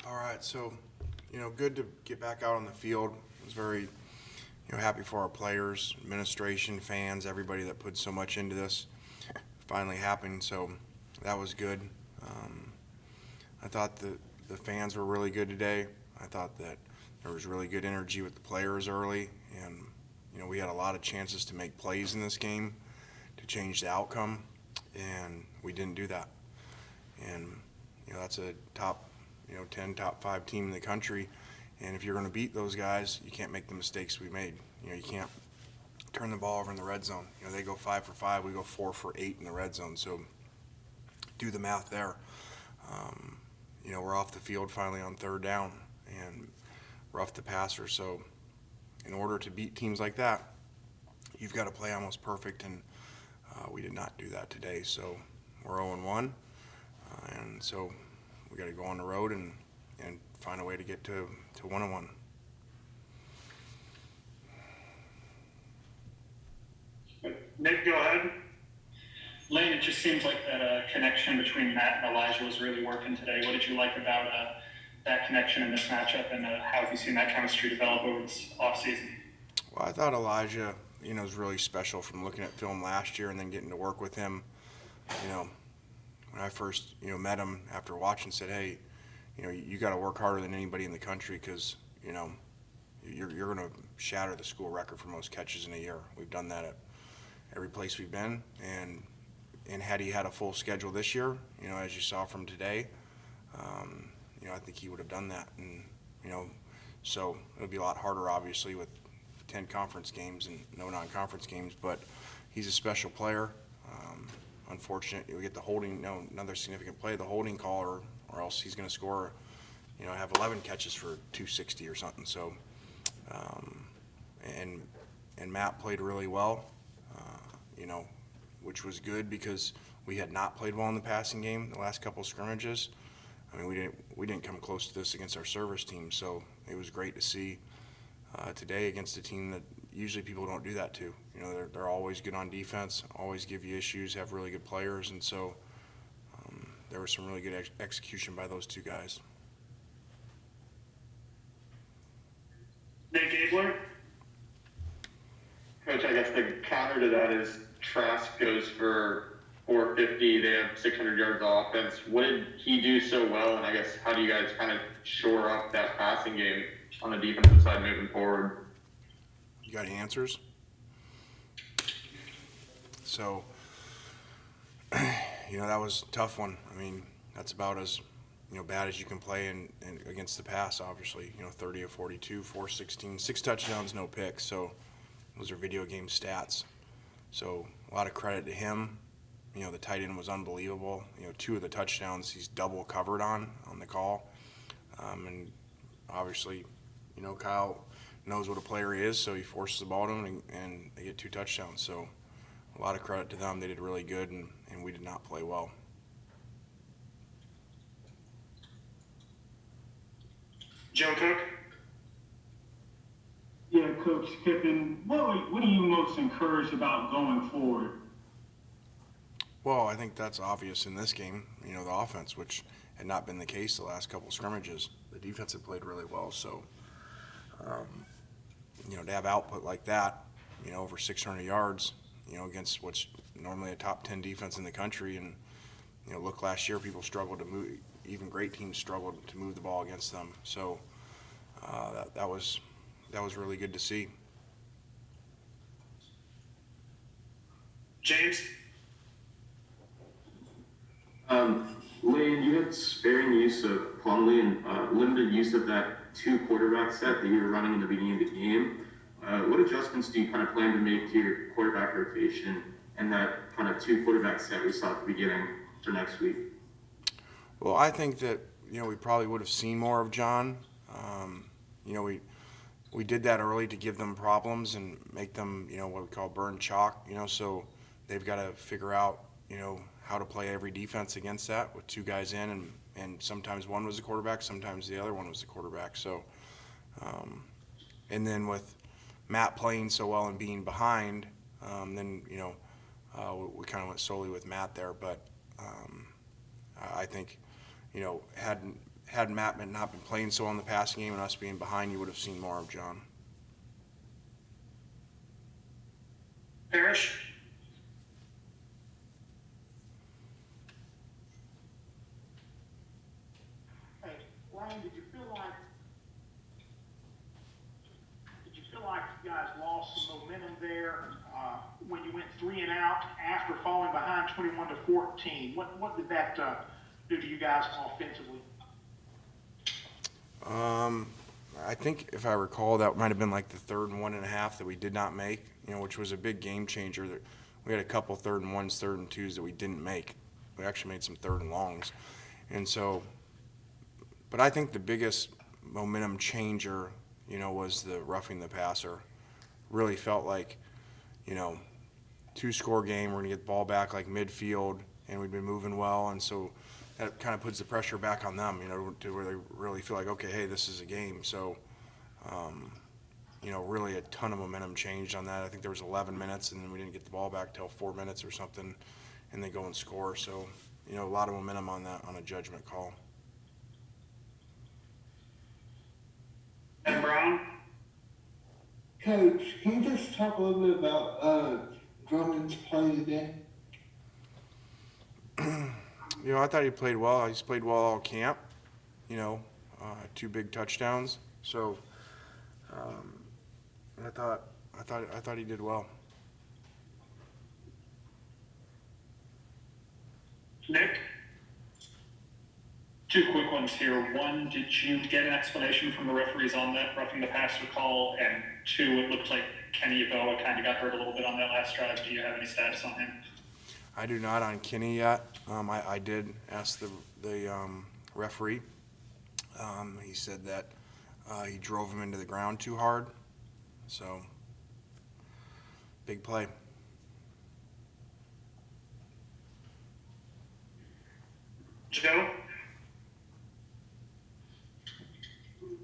All right, so, good to get back out on the field. I was very, happy for our players, administration, fans, everybody that put so much into this. Finally happened, so that was good. Um, I thought the fans were really good today. I thought that there was really good energy with the players early, and, we had a lot of chances to make plays in this game to change the outcome, and we didn't do that. And, that's a top 10, top 5 team in the country. And if you're going to beat those guys, you can't make the mistakes we made. You can't turn the ball over in the red zone. They go 5 for 5, we go 4 for 8 in the red zone. So do the math there. We're off the field finally on third down and rough the passer. So in order to beat teams like that, you've got to play almost perfect, and we did not do that today. So we're 0-1, and so we got to go on the road and find a way to get to 1-1. Nick, go ahead. Lane, it just seems like that connection between Matt and Elijah was really working today. What did you like about that connection in this matchup, and how have you seen that chemistry develop over this offseason? Well, I thought Elijah, was really special from looking at film last year and then getting to work with him. When I first, met him after watching, said, hey, you got to work harder than anybody in the country because, you're going to shatter the school record for most catches in a year. We've done that at every place we've been, and had he had a full schedule this year, as you saw from today, I think he would have done that. And, so it'll be a lot harder, obviously, with 10 conference games and no non-conference games, but he's a special player. Unfortunate, we get the holding, another significant play, the holding call, or else he's going to score, have 11 catches for 260 or something. So, and Matt played really well, which was good because we had not played well in the passing game the last couple of scrimmages. I mean, we didn't come close to this against our service team, so it was great to see today against a team that usually people don't do that to. They're always good on defense, always give you issues, have really good players, and so there was some really good execution by those two guys. Nick Gabler? Coach, I guess the counter to that is Trask goes for 450. They have 600 yards of offense. What did he do so well? And I guess how do you guys kind of shore up that passing game on the defensive side moving forward? You got any answers? So, that was a tough one. I mean, that's about as bad as you can play in against the pass, obviously. 30 of 42, 416, 6 touchdowns, no picks. So those are video game stats. So a lot of credit to him. The tight end was unbelievable. 2 of the touchdowns he's double covered on the call. And obviously, Kyle knows what a player is, so he forces the ball to him, and they get 2 touchdowns. So a lot of credit to them. They did really good, and we did not play well. Joe Cook? Yeah, Coach Kiffin, what are you most encouraged about going forward? Well, I think that's obvious in this game, the offense, which had not been the case the last couple of scrimmages. The defense had played really well, so, to have output like that, over 600 yards, against what's normally a top 10 defense in the country, and, look, last year people struggled to move, even great teams struggled to move the ball against them. So that was really good to see. James? Lane, you had sparing use of Plumlee and limited use of that 2 quarterback set that you were running in the beginning of the game. What adjustments do you kind of plan to make to your quarterback rotation and that kind of 2 quarterback set we saw at the beginning for next week? Well, I think that, we probably would have seen more of John. We did that early to give them problems and make them, what we call burn chalk, so they've got to figure out, how to play every defense against that with 2 guys in, and sometimes one was the quarterback, sometimes the other one was the quarterback. So, and then with Matt playing so well and being behind, then, we kind of went solely with Matt there. But I think, had had Matt not been playing so well in the passing game and us being behind, you would have seen more of John. Parrish? Hey, Lane, did you feel like you guys lost some momentum there when you went 3 and out after falling behind 21-14? What did that do to you guys offensively? I think if I recall, that might have been like the 3rd and 1.5 that we did not make, which was a big game changer. We had a couple 3rd and 1s, 3rd and 2s that we didn't make. We actually made some 3rd and longs. And so, but I think the biggest momentum changer, was the roughing the passer. Really felt like, 2-score game, we're going to get the ball back like midfield, and we've been moving well. And so that kind of puts the pressure back on them, to where they really feel like, okay, hey, this is a game. So, really a ton of momentum changed on that. I think there was 11 minutes, and then we didn't get the ball back till 4 minutes or something, and they go and score. So, a lot of momentum on that, on a judgment call. And Brown? Coach, can you just talk a little bit about Drummond's play today? I thought he played well. He's played well all camp. 2 big touchdowns. So, I thought he did well. Nick? 2 quick ones here. One, did you get an explanation from the referees on that roughing the passer call? And 2, it looked like Kenny Yeboah kind of got hurt a little bit on that last drive. Do you have any status on him? I do not on Kenny yet. I did ask the referee. He said that he drove him into the ground too hard. So, big play. Joe?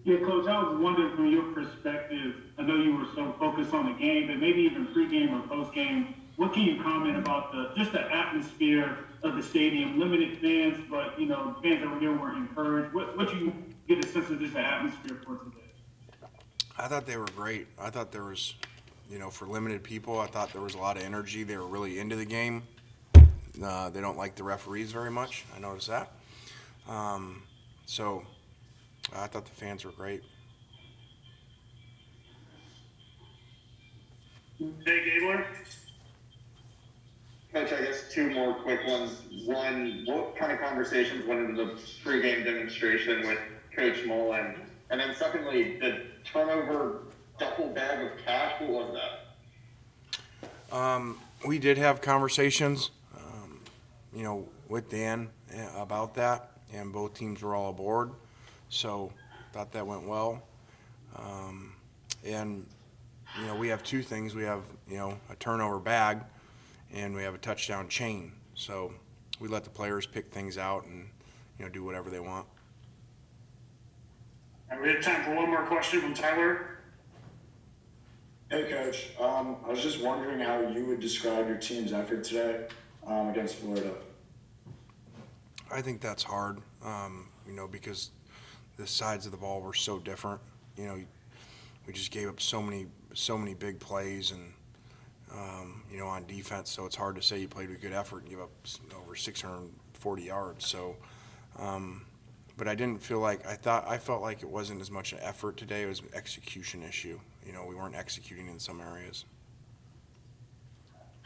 Yeah, Coach, I was wondering from your perspective, I know you were so focused on the game, but maybe even pregame or postgame, what can you comment about just the atmosphere of the stadium? Limited fans, but, fans that were here were encouraged. What you get a sense of just the atmosphere for today? I thought they were great. I thought there was, for limited people, I thought there was a lot of energy. They were really into the game. They don't like the referees very much. I noticed that. So I thought the fans were great. Nick Gabler? Coach, I guess 2 more quick ones. One, what kind of conversations went into the pregame demonstration with Coach Mullen? And then secondly, the turnover duffel bag of cash, what was that? We did have conversations, with Dan about that, and both teams were all aboard. So thought that went well. And, we have 2 things. We have, a turnover bag, and we have a touchdown chain. So we let the players pick things out and, do whatever they want. And we have time for one more question from Tyler. Hey, Coach. I was just wondering how you would describe your team's effort today against Florida. I think that's hard, because the sides of the ball were so different. We just gave up so many big plays and, on defense. So it's hard to say you played with good effort and give up over 640 yards. So, but I didn't feel like I felt like it wasn't as much an effort today. It was an execution issue. We weren't executing in some areas.